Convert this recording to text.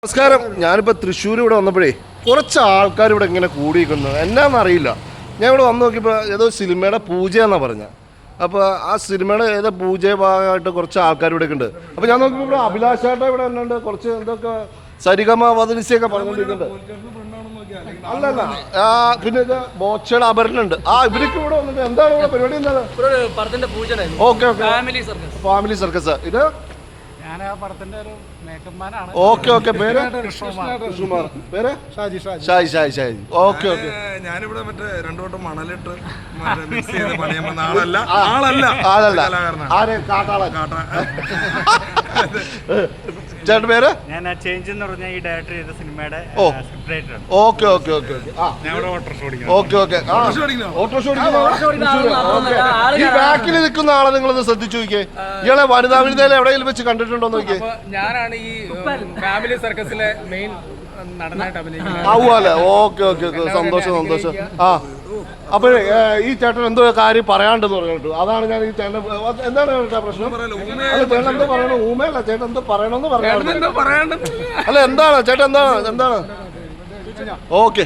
നമസ്കാരം. ഞാനിപ്പോൾ തൃശ്ശൂർ ഇവിടെ വന്നപ്പോഴേ കുറച്ച് ആൾക്കാർ ഇവിടെ ഇങ്ങനെ കൂടിയിരിക്കുന്നത് എന്നാന്നറിയില്ല. ഞാൻ ഇവിടെ വന്ന് നോക്കിയപ്പോൾ ഏതോ സിനിമയുടെ പൂജയെന്നാണ് പറഞ്ഞത്. അപ്പോൾ ആ സിനിമയുടെ ഏതോ പൂജ ഭാഗമായിട്ട് കുറച്ച് ആൾക്കാർ ഇവിടെ ഉണ്ട്. അപ്പോൾ ഞാൻ നോക്കിയപ്പോൾ ഇവിടെ അഭിലാഷായിട്ട് ഇവിടെ ഉണ്ട്, കുറച്ച് എന്തൊക്കെ സരിഗമ വദനിസിയൊക്കെ പറഞ്ഞുകൊണ്ടിരിക്കുന്നുണ്ട്. അല്ലല്ല, പിന്നെ ഇത് ബോച്ചയുടെ ആഭരണമുണ്ട്. ഇവർക്ക് ഇവിടെ വന്നിട്ട് എന്താണ് ഇവിടെ പരിപാടി? എന്താണ്? Okay okay, family circus. ഇത് ഓക്കെ ഓക്കെ. പേര് കൃഷ്ണകുമാർ. പേര് ഷാജി. Okay okay. ഞാനിവിടെ മറ്റേ രണ്ടു വട്ടം മണലിട്ട് ചേട്ടൻ പേര്? ഞാൻ ചേഞ്ച് എന്ന് പറഞ്ഞ ഈ ഡയറക്ടർ ചെയ്ത സിനിമയുടെ script. Okay okay okay okay okay. Auto rickshaw ഈ ബാക്കിൽ നിൽക്കുന്ന ആളെ നിങ്ങളൊന്ന് ശ്രദ്ധിച്ചു നോക്കിയേ. ഇയാളെ വനിതാ വിനിതയിൽ എവിടെയെങ്കിലും വെച്ച് കണ്ടിട്ടുണ്ടോ നോക്കിയേ. ഞാനാണ് ഈ ഫാമിലി സർക്കസിലെ മെയിൻ നടനായിട്ട് അഭിനയിക്കുന്നത്. ആവുമല്ലേ? Okay okay okay. സന്തോഷം. അപ്പോഴേ ഈ ചേട്ടൻ എന്തോ കാര്യം പറയാണ്ടെന്ന് പറഞ്ഞിട്ടു. അതാണ് ഞാൻ ഈ ചേട്ടൻ എന്താണ് പ്രശ്നം? അല്ല ചേട്ടൻ എന്തോ പറയണോ? ഊമയല്ല, ചേട്ടൻ എന്തോ പറയണമെന്ന് പറയാ. അല്ല എന്താണ് ചേട്ടൻ? എന്താണ്? ഓക്കെ.